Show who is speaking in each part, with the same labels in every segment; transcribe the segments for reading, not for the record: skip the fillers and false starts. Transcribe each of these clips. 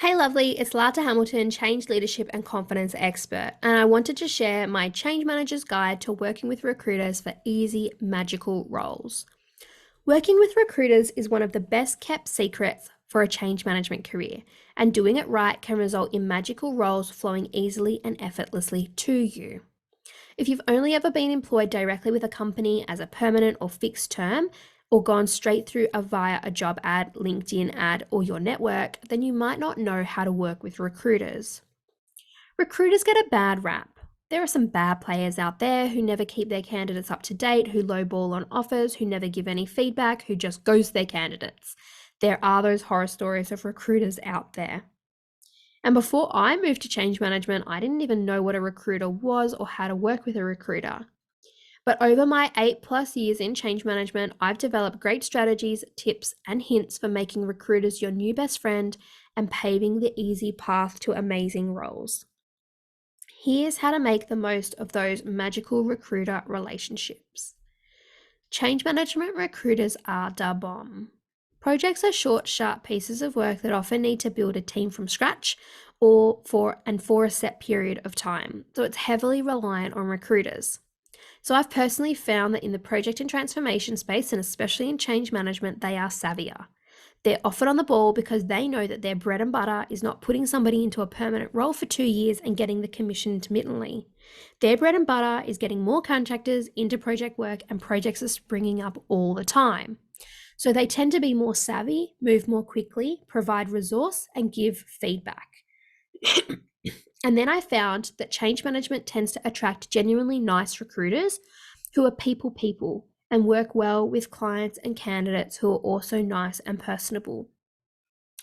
Speaker 1: Hey lovely, it's Lata Hamilton, change leadership and confidence expert, and I wanted to share my change manager's guide to working with recruiters for easy, magical roles. Working with recruiters is one of the best kept secrets for a change management career, and doing it right can result in magical roles flowing easily and effortlessly to you. If you've only ever been employed directly with a company as a permanent or fixed term, or gone straight through via a job ad, LinkedIn ad, or your network, then you might not know how to work with recruiters. Recruiters get a bad rap. There are some bad players out there who never keep their candidates up to date, who lowball on offers, who never give any feedback, who just ghost their candidates. There are those horror stories of recruiters out there. And before I moved to change management, I didn't even know what a recruiter was or how to work with a recruiter. But over my 8+ years in change management, I've developed great strategies, tips, and hints for making recruiters your new best friend and paving the easy path to amazing roles. Here's how to make the most of those magical recruiter relationships. Change management recruiters are da bomb. Projects are short, sharp pieces of work that often need to build a team from scratch for a set period of time. So it's heavily reliant on recruiters. So I've personally found that in the project and transformation space, and especially in change management, they are savvier. They're often on the ball because they know that their bread and butter is not putting somebody into a permanent role for 2 years and getting the commission intermittently. Their bread and butter is getting more contractors into project work, and projects are springing up all the time. So they tend to be more savvy, move more quickly, provide resource, and give feedback. And then I found that change management tends to attract genuinely nice recruiters who are people and work well with clients and candidates who are also nice and personable.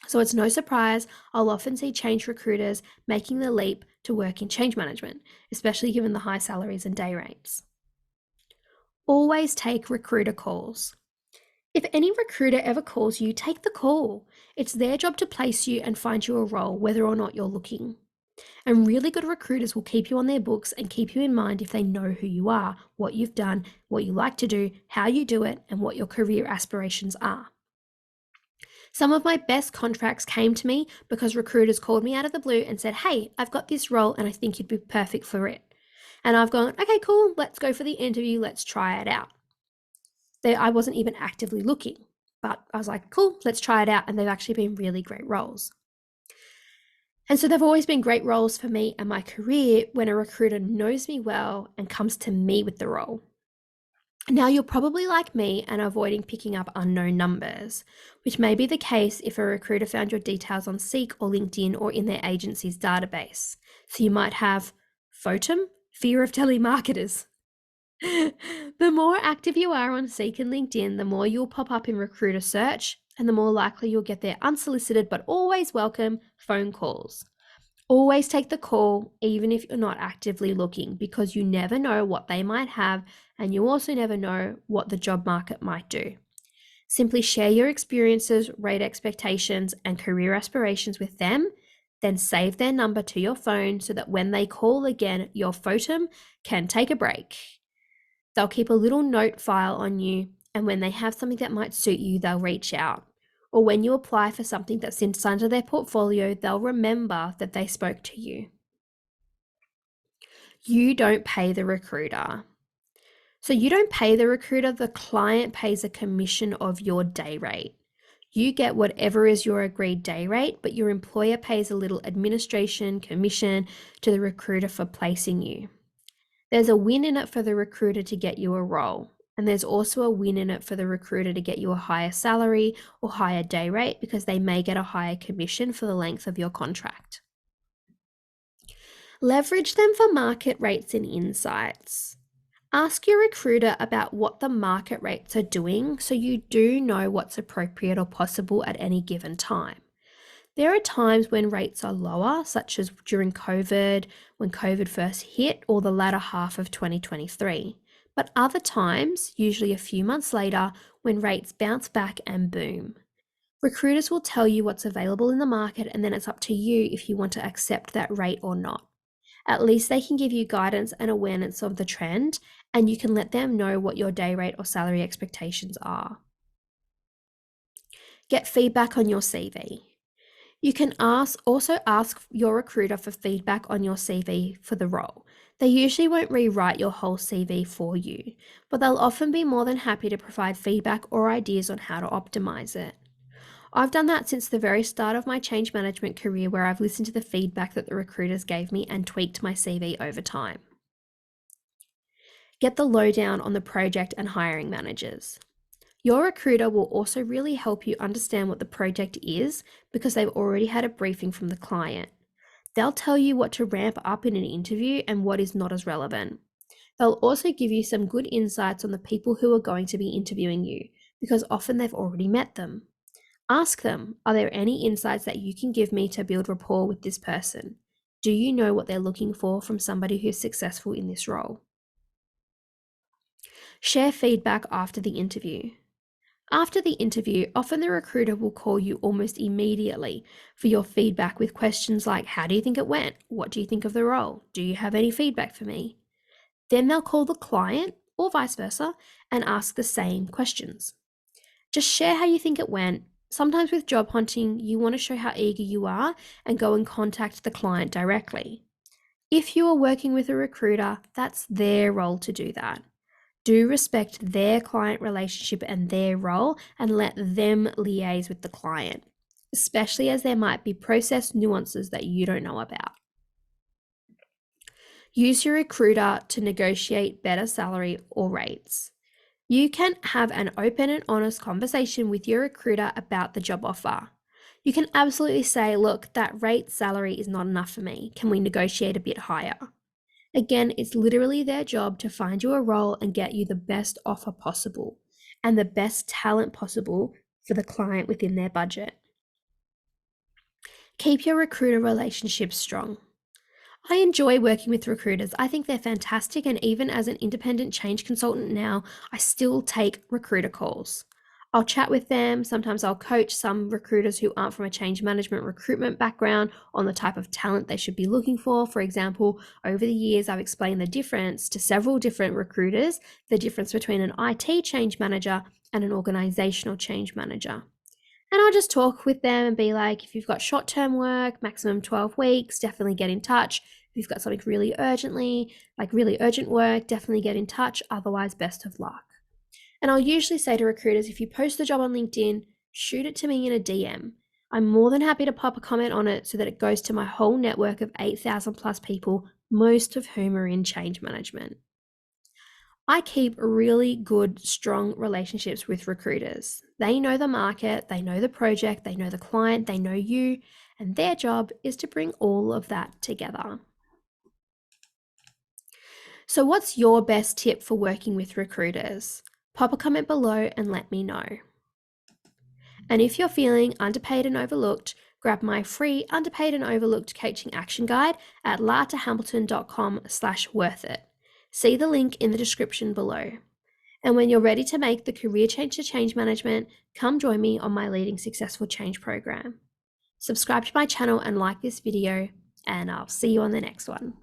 Speaker 1: So it's no surprise I'll often see change recruiters making the leap to work in change management, especially given the high salaries and day rates. Always take recruiter calls. If any recruiter ever calls you, take the call. It's their job to place you and find you a role, whether or not you're looking. And really good recruiters will keep you on their books and keep you in mind if they know who you are, what you've done, what you like to do, how you do it, and what your career aspirations are. Some of my best contracts came to me because recruiters called me out of the blue and said, "Hey, I've got this role and I think you'd be perfect for it." And I've gone, "Okay, cool, let's go for the interview, let's try it out." I wasn't even actively looking, but I was like, cool, let's try it out. And they've actually been really great roles. And so they've always been great roles for me and my career when a recruiter knows me well and comes to me with the role. Now, you're probably like me and avoiding picking up unknown numbers, which may be the case if a recruiter found your details on Seek or LinkedIn or in their agency's database. So you might have FOTM, fear of telemarketers. The more active you are on Seek and LinkedIn, the more you'll pop up in recruiter search, and the more likely you'll get their unsolicited but always welcome phone calls. Always take the call, even if you're not actively looking, because you never know what they might have, and you also never know what the job market might do. Simply share your experiences, rate expectations, and career aspirations with them, then save their number to your phone so that when they call again, your photom can take a break. They'll keep a little note file on you, and when they have something that might suit you, they'll reach out. Or when you apply for something that sits under their portfolio, they'll remember that they spoke to you. You don't pay the recruiter. So you don't pay the recruiter, the client pays a commission of your day rate. You get whatever is your agreed day rate, but your employer pays a little administration commission to the recruiter for placing you. There's a win in it for the recruiter to get you a role. And there's also a win in it for the recruiter to get you a higher salary or higher day rate because they may get a higher commission for the length of your contract. Leverage them for market rates and insights. Ask your recruiter about what the market rates are doing so you do know what's appropriate or possible at any given time. There are times when rates are lower, such as during COVID, when COVID first hit, or the latter half of 2023. But other times, usually a few months later, when rates bounce back and boom. Recruiters will tell you what's available in the market, and then it's up to you if you want to accept that rate or not. At least they can give you guidance and awareness of the trend, and you can let them know what your day rate or salary expectations are. Get feedback on your CV. You can also ask your recruiter for feedback on your CV for the role. They usually won't rewrite your whole CV for you, but they'll often be more than happy to provide feedback or ideas on how to optimize it. I've done that since the very start of my change management career, where I've listened to the feedback that the recruiters gave me and tweaked my CV over time. Get the lowdown on the project and hiring managers. Your recruiter will also really help you understand what the project is because they've already had a briefing from the client. They'll tell you what to ramp up in an interview and what is not as relevant. They'll also give you some good insights on the people who are going to be interviewing you because often they've already met them. Ask them, are there any insights that you can give me to build rapport with this person? Do you know what they're looking for from somebody who's successful in this role? Share feedback after the interview. After the interview, often the recruiter will call you almost immediately for your feedback with questions like, how do you think it went? What do you think of the role? Do you have any feedback for me? Then they'll call the client, or vice versa, and ask the same questions. Just share how you think it went. Sometimes with job hunting, you want to show how eager you are and go and contact the client directly. If you are working with a recruiter, that's their role to do that. Do respect their client relationship and their role and let them liaise with the client, especially as there might be process nuances that you don't know about. Use your recruiter to negotiate better salary or rates. You can have an open and honest conversation with your recruiter about the job offer. You can absolutely say, look, that rate salary is not enough for me. Can we negotiate a bit higher? Again, it's literally their job to find you a role and get you the best offer possible and the best talent possible for the client within their budget. Keep your recruiter relationships strong. I enjoy working with recruiters. I think they're fantastic, and even as an independent change consultant now, I still take recruiter calls. I'll chat with them. Sometimes I'll coach some recruiters who aren't from a change management recruitment background on the type of talent they should be looking for. For example, over the years, I've explained the difference to several different recruiters, the difference between an IT change manager and an organizational change manager. And I'll just talk with them and be like, if you've got short-term work, maximum 12 weeks, definitely get in touch. If you've got something really urgently, like really urgent work, definitely get in touch. Otherwise, best of luck. And I'll usually say to recruiters, if you post the job on LinkedIn, shoot it to me in a DM. I'm more than happy to pop a comment on it so that it goes to my whole network of 8,000 plus people, most of whom are in change management. I keep really good, strong relationships with recruiters. They know the market, they know the project, they know the client, they know you, and their job is to bring all of that together. So, what's your best tip for working with recruiters? Pop a comment below and let me know. And if you're feeling underpaid and overlooked, grab my free Underpaid and Overlooked Coaching Action Guide at latahamilton.com/worthit. See the link in the description below. And when you're ready to make the career change to change management, come join me on my Leading Successful Change program. Subscribe to my channel and like this video, and I'll see you on the next one.